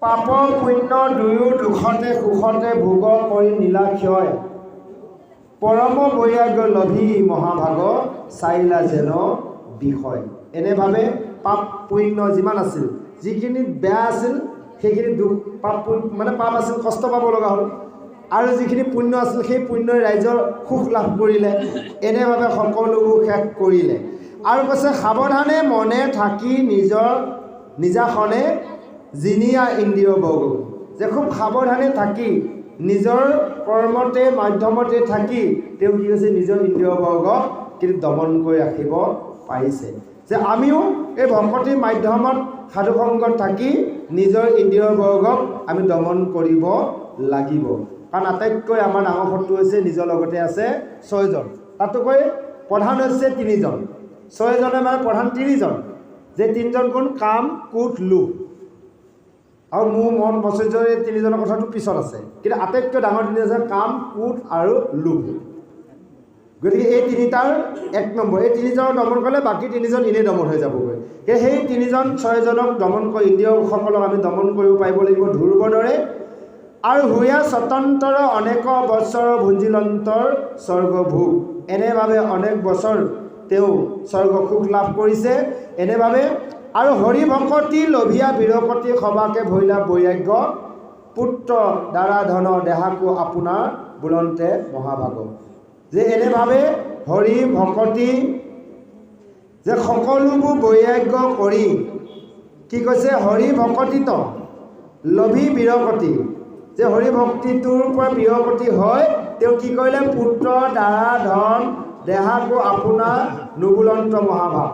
পাপ পুণ্য দুয়ো দুখতে সুখতে ভোগ কৰি নীলাক্ষয় পৰম বৈৰাগ্য লভি মহাভাগ চাইলা যেন বিষয়। এনেভাৱে পাপ পুণ্য যিমান আছিল, যিখিনি বেয়া আছিল সেইখিনি দুখ পাপ মানে পাপ আছিল, কষ্ট পাব লগা হ'ল, আৰু যিখিনি পুণ্য আছিল সেই পুণ্যই ৰাইজৰ সুখ লাভ কৰিলে। এনেভাৱে সকলোবোৰ শেষ কৰিলে আৰু কৈছে সাৱধানে মনে থাকি নিজাখনে জিনিয়া ইন্দ্ৰিয় বৰ্গ, যে খুব সাৱধানে থাকি নিজৰ কৰ্মতে মাধ্যমতে থাকি তেওঁ কি কৈছে নিজৰ ইন্দ্ৰিয় বৰ্গক কিন্তু দমন কৰি ৰাখিব পাৰিছে। যে আমিও এই ভকতিৰ মাধ্যমত সাধুসংগত থাকি নিজৰ ইন্দ্ৰিয় বৰ্গক আমি দমন কৰিব লাগিব। কাৰণ আটাইতকৈ আমাৰ ডাঙৰ শত্ৰু হৈছে নিজৰ লগতে আছে 6জন, তাতোকৈ প্ৰধান হৈছে 3জন। 6জনে মানে প্ৰধান 3জন, যে 3জন কোন? কাম, ক্ৰোধ, লোভ আৰু মোৰ মন মচৰ্য। এই 3জনৰ কথাটো পিছত আছে, কিন্তু আটাইতকৈ ডাঙৰ 3 আছে কাম, ক্ৰোধ আৰু লোভ। গতিকে এই 3টাৰ 1 নম্বৰ, এই 3জনক দমন কৰিলে বাকী 3জন এনেই দমন হৈ যাবগৈ। সেই 3জন 6জনক দমন কৰি ইন্দ্ৰিয়সকলক আমি দমন কৰিব পাৰিব লাগিব ধ্ৰুৱৰ দৰে। আৰু হুয়া স্বতন্ত্ৰ অনেক বছৰ ভুঞ্জিলন্তৰ স্বৰ্গভোগ, এনেভাৱে অনেক বছৰ তেওঁ স্বৰ্গ সুখ লাভ কৰিছে। এনেভাৱে আৰু হৰি ভকতি লভিয়া বীৰপতি সবাকে ভৈলা বৈৰাগ্য পুত্ৰ দ্বাৰা ধন দেহাকো আপোনাৰ বুলন্তে মহাভাগ। যে এনেভাৱে হৰি ভকতি যে সকলোবোৰ বৈৰাগ্য কৰি কি কৈছে? হৰি ভকতিত লভি বীৰপতি, যে হৰি ভক্তিটোৰ পৰা বীৰপতি হয় তেওঁ কি কৰিলে? পুত্ৰ দ্বাৰা ধন দেহাকো আপোনাৰ নুবুলন্ত মহাভাগ।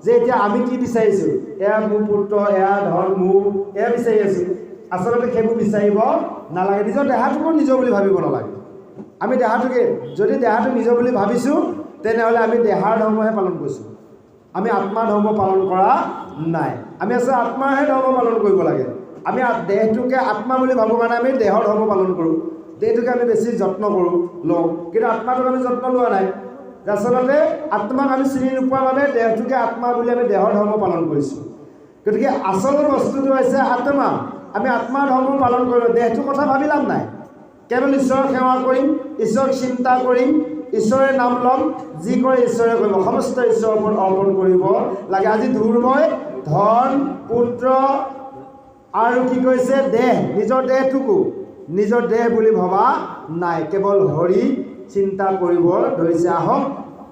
যে এতিয়া আমি কি বিচাৰিছোঁ? এয়া মোৰ পুত্ৰ, এয়া ধন মোৰ, এয়া বিচাৰি আছোঁ। আচলতে সেইবোৰ বিচাৰিব নালাগে। নিজৰ দেহাটোকো নিজৰ বুলি ভাবিব নালাগে। আমি দেহাটোকে যদি দেহাটো নিজৰ বুলি ভাবিছোঁ তেনেহ'লে আমি দেহাৰ ধৰ্মহে পালন কৰিছোঁ, আমি আত্মাৰ ধৰ্ম পালন কৰা নাই। আমি আচলতে আত্মাৰহে ধৰ্ম পালন কৰিব লাগে। আমি দেহটোকে আত্মা বুলি ভাবোঁ কাৰণে আমি দেহৰ ধৰ্ম পালন কৰোঁ, দেহটোকে আমি বেছি যত্ন কৰোঁ লওঁ, কিন্তু আত্মাটোক আমি যত্ন লোৱা নাই। আচলতে আত্মাক আমি চিনি নোপোৱাৰ বাবে দেহটোকে আত্মা বুলি আমি দেহৰ ধৰ্ম পালন কৰিছোঁ। গতিকে আচল বস্তুটো হৈছে আত্মা। আমি আত্মাৰ ধৰ্ম পালন কৰিলোঁ, দেহটোৰ কথা ভাবি লাভ নাই। কেৱল ঈশ্বৰক সেৱা কৰিম, ঈশ্বৰক চিন্তা কৰিম, ঈশ্বৰে নাম ল'ম, যি কৰে ঈশ্বৰে কৰিব, সমস্ত ঈশ্বৰৰ ওপৰত অৰ্পণ কৰিব লাগে। আজি ধ্ৰুৱই ধন, পুত্ৰ আৰু কি কৈছে? দেহ, নিজৰ দেহটোকো নিজৰ দেহ বুলি ভবা নাই, কেৱল হৰি চিন্তা কৰিব ধৰিছে। আহক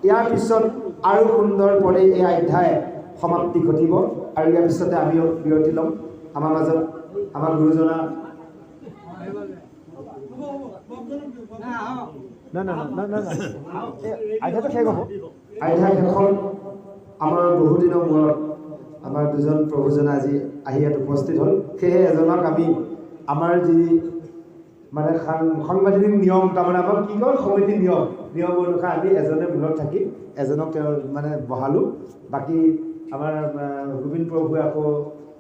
ইয়াৰ পিছত আৰু সুন্দৰ পৰে এই অধ্যায় সমাপ্তি ঘটিব, আৰু ইয়াৰ পিছতে আমিও বিৰতি ল'ম। আমাৰ মাজত আমাৰ গুৰুজনা আধ্যায়টো শেষ হ'ব। অধ্যায় শেষত আমাৰ বহুদিনৰ মূৰত আমাৰ 2জন প্ৰভুজনা আজি আহি ইয়াত উপস্থিত হ'ল। সেয়েহে এজনক আমি আমাৰ যি মানে সাংবাদিক নিয়ম, তাৰমানে আমাৰ কি কয় সমিতি নিয়ম অনুসাৰে আমি এজনে মূলত থাকি এজনক তেওঁ মানে বহালোঁ। বাকী আমাৰ গোবিন্দ প্ৰভুৱে আকৌ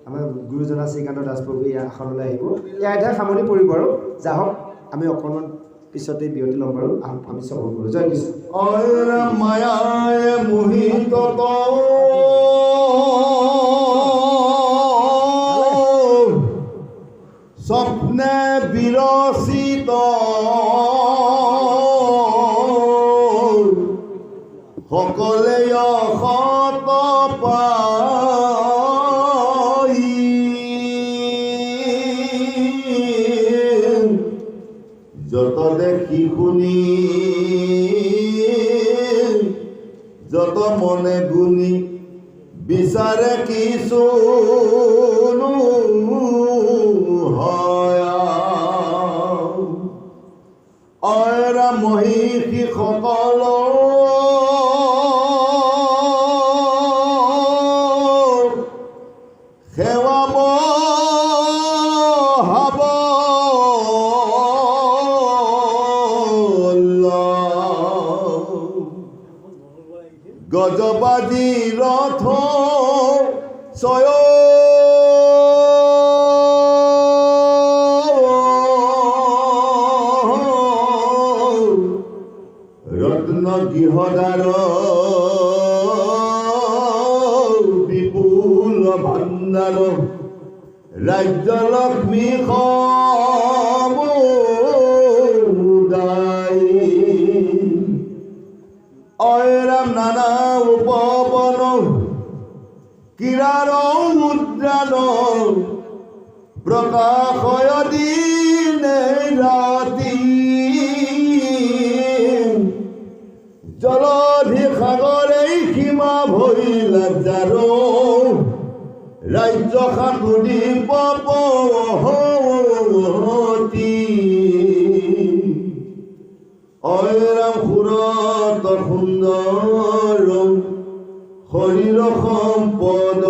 আমাৰ গুৰুজনা শ্ৰীকান্ত দাস প্ৰভুৱে ইয়াৰ আসনলৈ আহিব। এই অধ্যায় সামৰণি পৰিব আৰু যাহক আমি অকণমান পিছতে বিৰতি ল'ম বাৰু। আমি চব কৰোঁ। জয় কৃষ্ণ। মায়ায় মোহিত স্বপ্নে বিৰচিত সকলে অসত পাই যত দেখি শুনি যত মনে গুণি বিচাৰে কিছু অয়ৰা মহিষী সকল সেৱা মহাব গজবাজি ৰথ ছয় ৰত্ন গৃহদাৰ বিপুল ভাণ্ডাৰ ৰাজ্য লক্ষ্মী সমুদায় অয়ৰাম নানা উপবন কিৰাৰ উদ্যান প্ৰকাশয় দিনে ৰাতি জলধি সাগৰে সীমা ভৰিলা যাৰ ৰাজ্য সাতুৰি পপহতি অয়ৰাম সুৰত সুন্দৰ শৰীৰ সম্পদ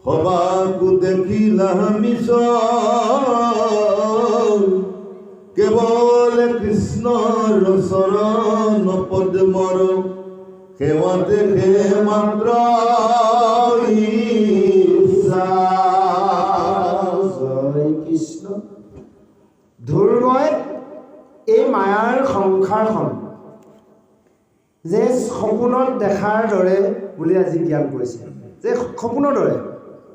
সবাকো দেখিলা মিছ কেৱল কৃষ্ণৰ চৰণ পদ্মৰ সেৱাতে হে মাত্ৰ জয় কৃষ্ণ। ধ্ৰুৱই এই মায়াৰ সংসাৰখন যে সপোনত দেখাৰ দৰে বুলি আজি জ্ঞান কৰিছে, যে সপোনৰ দৰে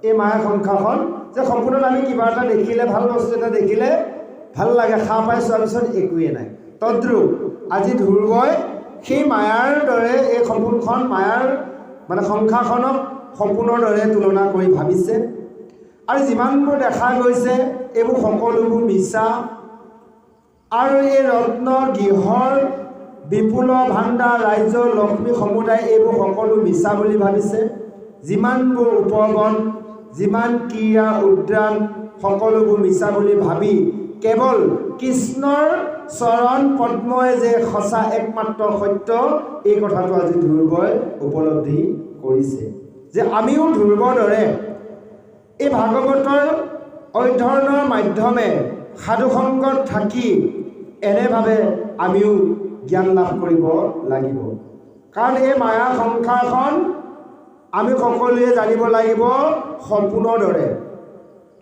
এই মায়াৰ সংসাৰখন, যে সপোনত আমি কিবা এটা দেখিলে, ভাল বস্তু এটা দেখিলে ভাল লাগে, সাৰ পাই চোৱাৰ পিছত একোৱেই নাই। তদ্ৰূপ আজি ধ্ৰুৱই সেই মায়াৰ দৰে এই সপোনখন, মায়াৰ মানে সংসাৰখনক সপোনৰ দৰে তুলনা কৰি ভাবিছে। আৰু যিমানবোৰ দেখা গৈছে এইবোৰ সকলোবোৰ মিছা। আৰু এই ৰত্ন গৃহৰ বিপুল ভাণ্ডাৰ, ৰাজ্য লক্ষ্মী সমুদায়, এইবোৰ সকলো মিছা বুলি ভাবিছে। যিমানবোৰ উপবন, যিমান ক্ৰীড়া উদ্যান, সকলোবোৰ মিছা বুলি ভাবি কেৱল কৃষ্ণৰ চৰণ পদ্মই যে সঁচা একমাত্ৰ সত্য, এই কথাটো আজি ধ্ৰুৱই উপলব্ধি কৰিছে। যে আমিও ধ্ৰুৱৰ দৰে এই ভাগৱতৰ অধ্যয়নৰ মাধ্যমে সাধুসংগত থাকি এনেভাৱে আমিও জ্ঞান লাভ কৰিব লাগিব। কাৰণ এই মায়া সংসাৰখন আমি সকলোৱে জানিব লাগিব সপোনৰ দৰে।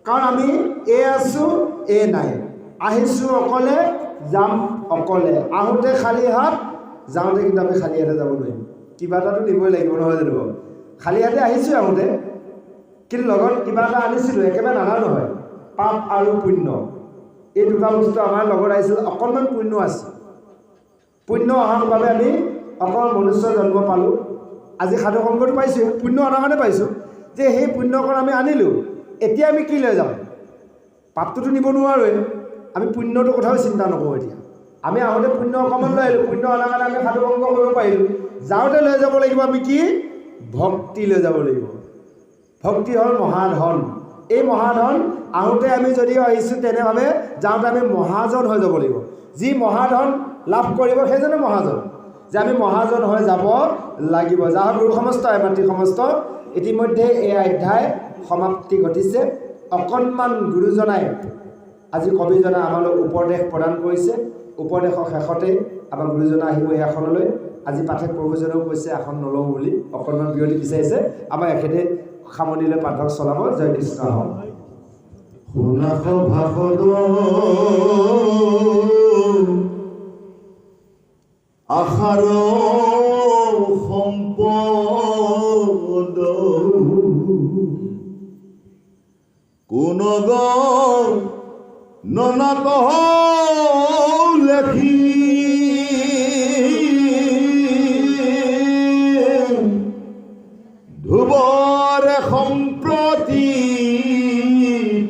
কাৰণ আমি এই আছোঁ, এই নাই, আহিছোঁ অকলে, যাম অকলে, আহোঁতে খালী হাত, যাওঁতে কিন্তু আমি খালী হাতে যাব নোৱাৰিম, কিবা এটাতো নিবই লাগিব, নহয় জানো? খালী হাতে আহিছোঁ আহোঁতে, কিন্তু লগত কিবা এটা আনিছিলোঁ, একেবাৰে নানা নহয়। পাপ আৰু পুণ্য, এই দুটা বস্তু আমাৰ লগত আহিছিল। অকণমান পুণ্য আছে, পুণ্য অহাৰ বাবে আমি অকল মনুষ্য জন্ম পালোঁ। আজি সাধুসংগটো পাইছোঁ, পুণ্য অনাৰ কাৰণে পাইছোঁ। যে সেই পুণ্যকণ আমি আনিলোঁ, এতিয়া আমি কি লৈ যাম? পাপটোতো নিব নোৱাৰোৱে, আমি পুণ্যটোৰ কথাও চিন্তা নকৰোঁ। এতিয়া আমি আহোঁতে পুণ্য অকণমান লৈ আহিলোঁ, পুণ্য অনাৰ কাৰণে আমি সাধুসংগ কৰিব পাৰিলোঁ। যাওঁতে লৈ যাব লাগিব আমি কি? ভক্তি লৈ যাব লাগিব। ভক্তি হ'ল মহাধন। এই মহাধন আহোঁতে আমি যদিও আহিছোঁ তেনেভাৱে যাওঁতে আমি মহাজন হৈ যাব লাগিব। যি মহাধন লাভ কৰিব সেইজনে মহাজন। যে আমি মহাজন হৈ যাব লাগিব। যাৰ গুৰু সমস্ত মাতৃ সমস্ত ইতিমধ্যে এই অধ্যায় সমাপ্তি ঘটিছে। অকণমান গুৰুজনাই আজি কবিজনাই আমালৈ উপদেশ প্ৰদান কৰিছে। উপদেশৰ শেষতে আমাৰ গুৰুজনা আহিব এই আসনলৈ। আজি পাঠক প্ৰভুজনেও কৈছে আসন নলওঁ বুলি, অকণমান বিৰতি বিচাৰিছে। আমাৰ এখেতে সামৰণিলৈ পাঠক চলাব। জয় কৃষ্ণ। শুনাস ভাষদ আশাৰ সম্পদ কোন ননাত লেখি ধ্ৰুৱৰে সম্প্ৰতি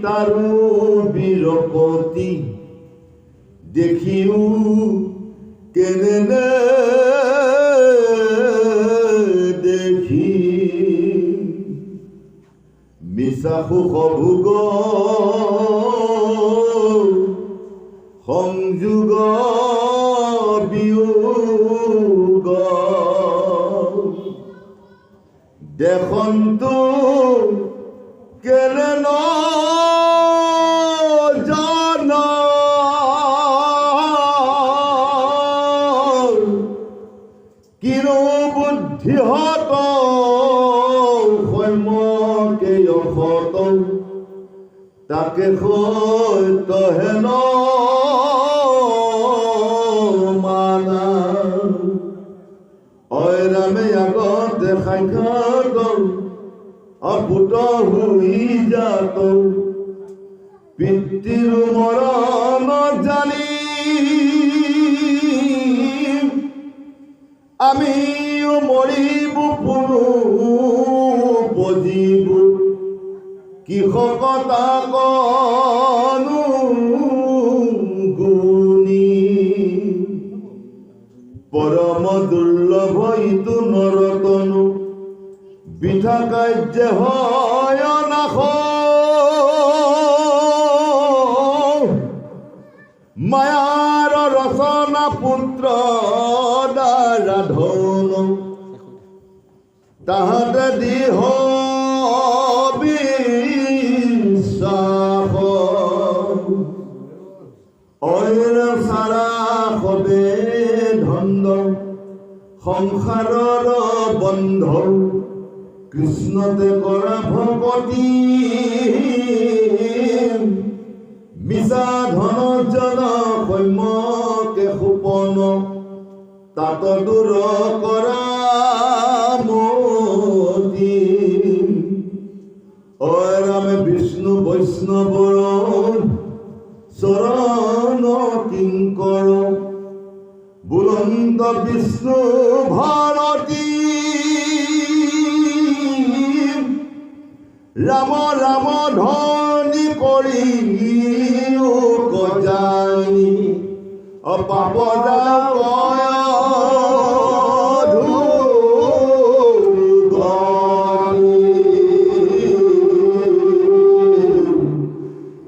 তাৰো বীৰপতি দেখিও কেনে দেখি মিছা সুখ ভোগ সংযোগ বিয়োগ দেখন্তু কেনে ন জান কিনো বুদ্ধিহত সৈমকে অসত তাকে সত্য হেন মানা অয়ৰামে আগতে সাক্ষাৎ অপুত হৈ যাত পিতৃৰ মৰণ জানি আমিও মৰিব পুনু পজিব কৃষকতা কনো গুণী পৰম দুৰ্লভ ইটো নৰতনু বৃথা কাৰ্য হয় নাশ মায়াৰ ৰচনা পুত্ৰ দ্বাৰা ধন তাহাতে দিহ বিশ্বাস অইৰ চাৰা সবে ধন্দ সংসাৰৰ বন্ধ কৃষ্ণতে কৰা ভকতি মিছা ধনজন সৌম্যকে সোপন তাত দূৰ কৰা মতি অয় ৰামে বিষ্ণু বৈষ্ণৱৰ চৰণ কিংকৰ বুলন্ত বিষ্ণু ভাৰতী ৰাম ৰাম ধ্বনি কৰি গজানি অপাপ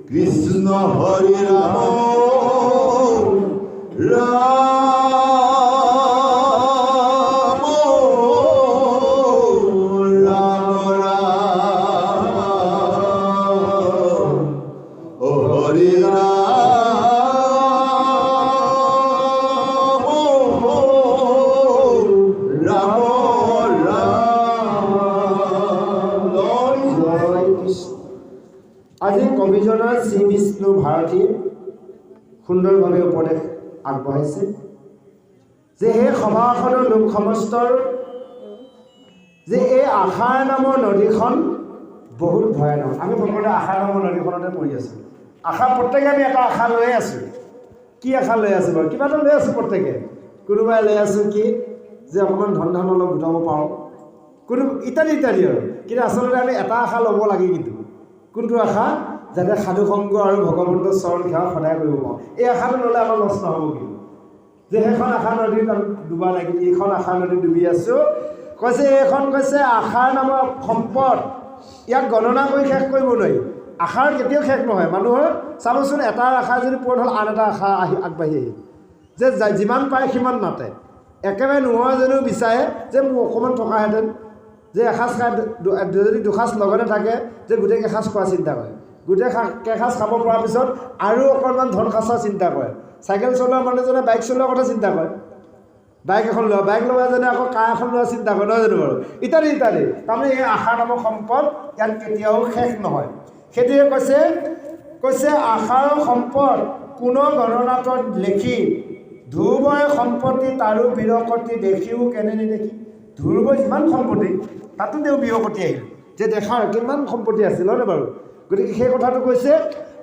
কৃষ্ণ হৰি ৰাম ৰাম ৰাম ৰাম হৰি ৰাম ৰাম ৰাম জয় কৃষ্ণ। আজি কবিজনাৰ শ্ৰী বিষ্ণু ভাৰতী সুন্দৰভাৱে উপদেশ আগবঢ়াইছে যে সেই সভাসদৰ লোক সমস্তৰ যে এই আশাৰ নামৰ নদীখন বহুত ভয়ানক। আমি প্ৰথমতে আশাৰ নামৰ নদীখনতে পৰি আছোঁ। আশা প্ৰত্যেকে আমি এটা আশা লৈ আছোঁ। কি আশা লৈ আছোঁ বাৰু? কিবা এটা লৈ আছোঁ প্ৰত্যেকে। কোনোবাই লৈ আছোঁ কি যে অকণমান ধন ধান অলপ গোটাব পাৰোঁ, কোনো ইত্যাদি ইত্যাদি আৰু। কিন্তু আচলতে আমি এটা আশা ল'ব লাগে। কিন্তু কোনটো আশা? যাতে সাধু সংগ আৰু ভগৱন্তৰ চৰণ সেৱা সদায় কৰিব পাৰোঁ। এই আশাটো ল'লে আমাৰ লছ নহ'ব। কিন্তু যে সেইখন আশা নদীত আমি ডুবা লাগি এইখন আশা নদীত ডুবি আছোঁ। কৈছে এইখন কৈছে আশাৰ নামৰ সম্পদ, ইয়াক গণনা কৰি শেষ কৰিব নোৱাৰি। আশাৰ কেতিয়াও শেষ নহয়। মানুহৰ চাবচোন, এটা আশা যদি পূৰণ হ'ল আন এটা আশা আগবাঢ়ি আহিল। যে যিমান পায় সিমান নাতে। একেবাৰে নোহোৱাজনেও বিচাৰে যে মোৰ অকণমান থকাহেঁতেন, যে এসাঁজ খাই যদি দুসাঁজ লগতে থাকে যে গোটেই কেইসাঁজ খোৱা চিন্তা কৰে। গোটেই কেইসাঁজ খাব পৰাৰ পিছত আৰু অকণমান ধন সাঁচা চিন্তা কৰে। চাইকেল চলোৱা মানুহজনে বাইক চলোৱাৰ কথা চিন্তা কৰে। বাইক এখন লোৱা, বাইক লোৱা এজনে আকৌ কাৰ এখন লোৱা চিন্তা কৰে, নহয় জানো বাৰু? ইত্যাদি ইত্যাদি। তাৰমানে এই আশাৰ নামৰ সম্পদ ইয়াত কেতিয়াও শেষ নহয়। সেইটোৱে কৈছে আশাৰ সম্পদ কোনো গণনাত লেখি ধ্ৰুৱই সম্পত্তি তাৰো বিৰকতি দেখিও কেনে নেদেখি। ধ্ৰুৱৰ যিমান সম্পত্তি তাতো তেওঁ বিৰকতি আহিল, যে দেখাৰ কিমান সম্পত্তি আছিল, হয়নে বাৰু? গতিকে সেই কথাটো কৈছে।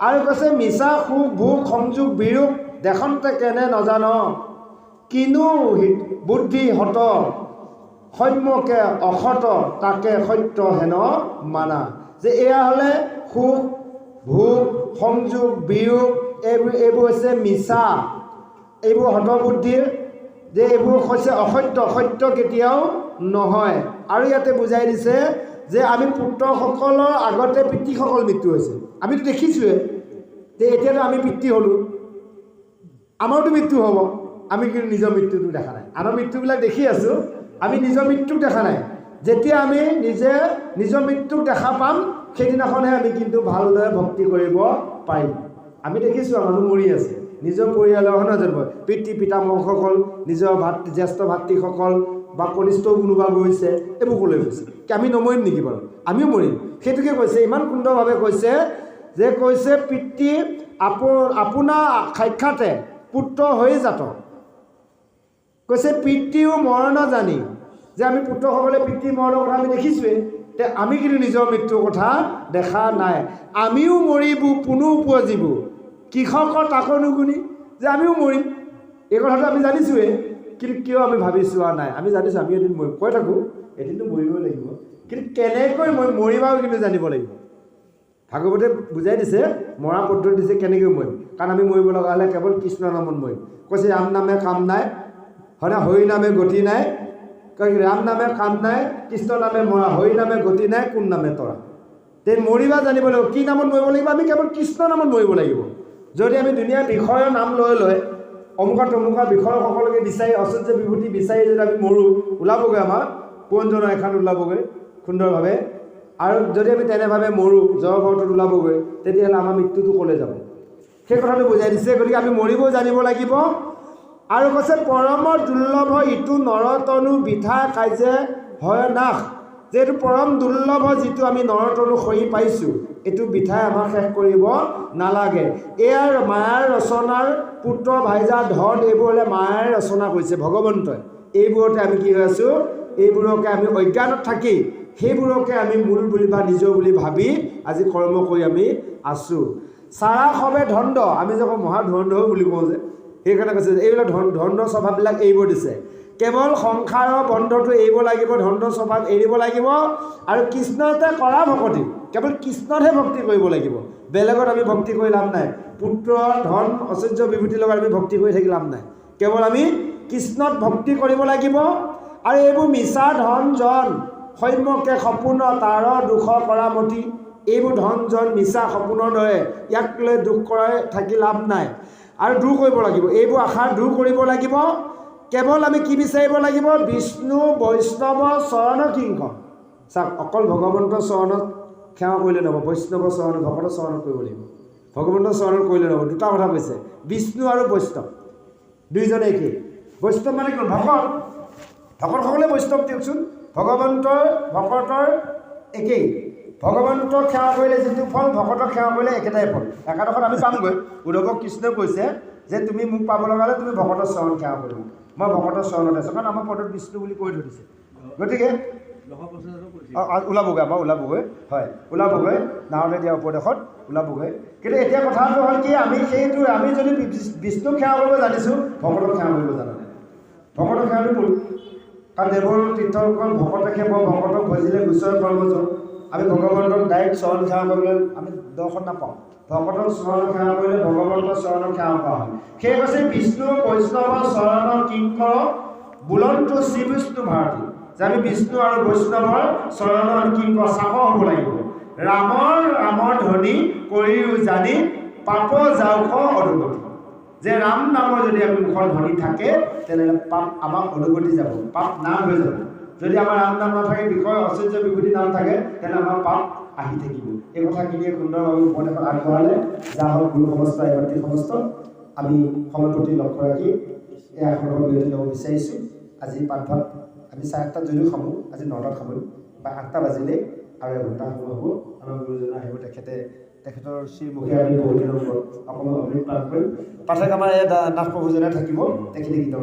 আৰু কৈছে মিছা সুখ ভোগ সংযোগ বিৰূপ দেখন্তে কেনে নজান কিনো বুদ্ধি হত সৌম্যকে অসত তাকে সত্য হেন মানা। যে এয়া হ'লে সুখ ভোগ সংযোগ বিয়োগ এইবোৰ হৈছে মিছা, এইবোৰ হতবুদ্ধিৰ, যে এইবোৰ হৈছে অসত্য, সত্য কেতিয়াও নহয়। আৰু ইয়াতে বুজাই দিছে যে আমি পুত্ৰসকলৰ আগতে পিতৃসকল মৃত্যু হৈছে। আমিতো দেখিছোঁৱে যে এতিয়াতো আমি পিতৃ হ'লোঁ, আমাৰতো মৃত্যু হ'ব। আমি কিন্তু নিজৰ মৃত্যুটো দেখা নাই। আনৰ মৃত্যুবিলাক দেখি আছোঁ, আমি নিজৰ মৃত্যুক দেখা নাই। যেতিয়া আমি নিজে নিজৰ মৃত্যুক দেখা পাম সেইদিনাখনহে আমি কিন্তু ভালদৰে ভক্তি কৰিব পাৰিম। আমি দেখিছোঁ মানুহ মৰি আছে, নিজৰ পৰিয়ালৰ নহয়, পিতৃ পিতামহসকল, নিজৰ জ্যেষ্ঠ ভাতৃসকল বা কনিষ্ঠও কোনোবা গৈছে, এইবোৰ ক'লৈ গৈছে? আমি নমৰিম নেকি বাৰু? আমিও মৰিম। সেইটোকে কৈছে, ইমান সুন্দৰভাৱে কৈছে যে কৈছে পিতৃ আপোনাৰ সাক্ষাতে পুত্ৰ হৈ জাত। কৈছে পিতৃও মৰণ জানি, যে আমি পুত্ৰসকলে পিতৃ মৰণৰ কথা আমি দেখিছোঁৱেই। তে আমি কিন্তু নিজৰ মৃত্যুৰ কথা দেখা নাই। আমিও মৰিব পুনঃ উপজিব, কৃষকৰ তাকো নুগুণি যে আমিও মৰিম। এই কথাটো আমি জানিছোঁৱেই, কিন্তু কিয় আমি ভাবি চোৱা নাই? আমি জানিছোঁ আমি এদিন মৰিম, কৈ থাকোঁ এদিনটো মৰিবই লাগিব, কিন্তু কেনেকৈ মৰিবাও কিন্তু জানিব লাগিব। ভাগৱতে বুজাই দিছে, মৰা পদ্ধতি দিছে কেনেকৈ মৰিম। কাৰণ আমি মৰিব লগা হ'লে কেৱল কৃষ্ণ নামত মৰিম। কৈছে ৰাম নামে কাম নাই, হয়নে? হৰি নামে গতি নাই। ৰাম নামে কাম নাই, কৃষ্ণ নামে মৰা, হৰি নামে গতি নাই, কোন নামে তৰা। তে মৰিবা জানিব লাগিব। কি নামত মৰিব লাগিব? আমি কেৱল কৃষ্ণ নামত মৰিব লাগিব। যদি আমি ধুনীয়া বিষয়ৰ নাম লৈ অমুকা তমুকা বিষয় সকলোকে বিচাৰি ঐশ্বৰ্য বিভূতি বিচাৰি যদি আমি মৰোঁ, ওলাবগৈ আমাৰ পুৰঞ্জনৰ এখন ওলাবগৈ সুন্দৰভাৱে। আৰু যদি আমি তেনেভাৱে মৰোঁ, জড়ঘৰটোত ওলাবগৈ, তেতিয়াহ'লে আমাৰ মৃত্যুটো ক'লৈ যাব? সেই কথাটো বুজাই দিছে। গতিকে আমি মৰিব জানিব লাগিব। আৰু কৈছে পৰম দুৰ্লভ ইটো নৰতনু বৃথা কাৰ্যে হয় নাশ। যে এইটো পৰম দুৰ্লভ যিটো আমি নৰতনু সৰি পাইছোঁ, এইটো বৃথাই আমাক শেষ কৰিব নালাগে। এয়াৰ মায়াৰ ৰচনাৰ পুত্ৰ ভাইজা ধন, এইবোৰ হ'লে মায়াৰ ৰচনা কৰিছে ভগৱন্তই। এইবোৰতে আমি কি হৈ আছোঁ? এইবোৰকে আমি অজ্ঞানত থাকি সেইবোৰকে আমি মূল বুলি বা নিজৰ বুলি ভাবি আজি কৰ্ম কৰি আমি আছোঁ। চাৰা সবে ধন্দ, আমি যে মহা ধুৰন্ধৰ বুলি কওঁ যে, সেইকাৰণে কৈছে এইবিলাক ধন্দ স্বভাৱবিলাক এৰিব দিছে। কেৱল সংসাৰৰ বন্ধটো এৰিব লাগিব, ধন্দ স্বভাৱ এৰিব লাগিব। আৰু কৃষ্ণতে কৰা ভক্তি, কেৱল কৃষ্ণতহে ভক্তি কৰিব লাগিব। বেলেগত আমি ভক্তি কৰি লাভ নাই। পুত্ৰ ধন ঐশ্বৰ্য বিভূতিৰ লগত আমি ভক্তি কৰি থাকি লাভ নাই। কেৱল আমি কৃষ্ণত ভক্তি কৰিব লাগিব। আৰু এইবোৰ মিছা ধন জন সৌম্যকে সপোন তাৰ দুখ কৰা মতি, এইবোৰ ধন জন মিছা সপোনৰ দৰে, ইয়াক লৈ দুখ কৰাই থাকি লাভ নাই। আৰু দূৰ কৰিব লাগিব, এইবোৰ আশা দূৰ কৰিব লাগিব। কেৱল আমি কি বিচাৰিব লাগিব? বিষ্ণু বৈষ্ণৱ চৰণ কিংকৰ। চাওক, অকল ভগৱন্তৰ চৰণত সেৱা কৰিলে নহ'ব, বৈষ্ণৱৰ চৰণত ভকতৰ চৰণত কৰিব লাগিব। ভগৱন্তৰ চৰণত কৰিলে নহ'ব। দুটা কথা কৈছে, বিষ্ণু আৰু বৈষ্ণৱ দুইজনে একেই। বৈষ্ণৱ মানে কি? ভকতসকলে বৈষ্ণৱ দিয়কচোন। ভগৱন্তৰ ভকতৰ একেই। ভগৱন্তক সেৱা কৰিলে যিটো ফল, ভকতক সেৱা কৰিলে একেটাই ফল। একাদশত আমি পামগৈ। উদ্ধৱক কৃষ্ণই কৈছে যে তুমি মোক পাব লগা হ'লে তুমি ভকতৰ চৰণ সেৱা কৰিবা। মই ভকতৰ চৰণত আছোঁ, কাৰণ আমাৰ পদত বিষ্ণু বুলি কৈ থৈ দিছে। গতিকে ওলাবগৈ, আমাৰ ওলাবগৈ, হয় ওলাবগৈ, নাৱলে দিয়া উপদেশত ওলাবগৈ। কিন্তু এতিয়া কথাটো হ'ল কি, আমি সেইটো আমি যদি বিষ্ণুক সেৱা কৰিব জানিছোঁ, ভকতক সেৱা কৰিব জানা নাই। ভকতক সেৱাটো কৰোঁ, কাৰণ দেৱৰ তীৰ্থসকল ভকতে সেৱ, ভকতক ভজিলে গোচৰ কৰ্মজন। আমি ভগৱন্তক ডাইৰেক্ট চৰণ সেৱা কৰিবলৈ আমি দৰ্শন নাপাওঁ। ভকতক চৰণ সেৱা কৰিলে ভগৱন্তৰ চৰণক সেৱা কৰা হয়। সেই কৈছে বিষ্ণু বৈষ্ণৱ চৰণ কিংকৰ বুলন্ত শ্ৰী বিষ্ণু ভাৰতী, যে আমি বিষ্ণু আৰু বৈষ্ণৱৰ চৰণৰ আমি কিংকৰ চাকৰ হ'ব লাগিব। ৰামৰ ধ্বনি কৰিও জানি পাপ যাওক অধুগতি, যে ৰাম নামৰ যদি আমি মুখৰ ধ্বনি থাকে, তেনেহ'লে পাপ আমাৰ অধুগতি যাব, পাপ নাম হৈ যাব। যদি আমাৰ ৰাম নাম নাথাকে, বিষয় ঐশ্বৰ্য বিভূতি নাম থাকে, তেনেহ'লে আমাৰ পাপ আহি থাকিব। এই কথাখিনিয়ে সুন্দৰভাৱে উপদেশত আগবঢ়ালে। যাৰ হওক গুৰু সমস্ত এগৰাকী সমস্ত আমি সময়ৰ প্ৰতি লক্ষ্য ৰাখি এই আসনৰ বিৰতি ল'ব বিচাৰিছোঁ। আজি পাঠভাগ আমি 8:30 যদিও খামো, আজি 9টাত খাবই, বা 8টা বাজিলেই আৰু এঘণ্টা সময় হ'ব। আমাৰ গুৰুজন আহিব, তেখেতৰ শ্ৰীমুখীয়া আমি বহুদিনৰ ওপৰত অকণমান অমৃত পাঠ কৰিম। পাঠক আমাৰ নাথ প্ৰভুজনে থাকিব, তেখেতে গীতৰ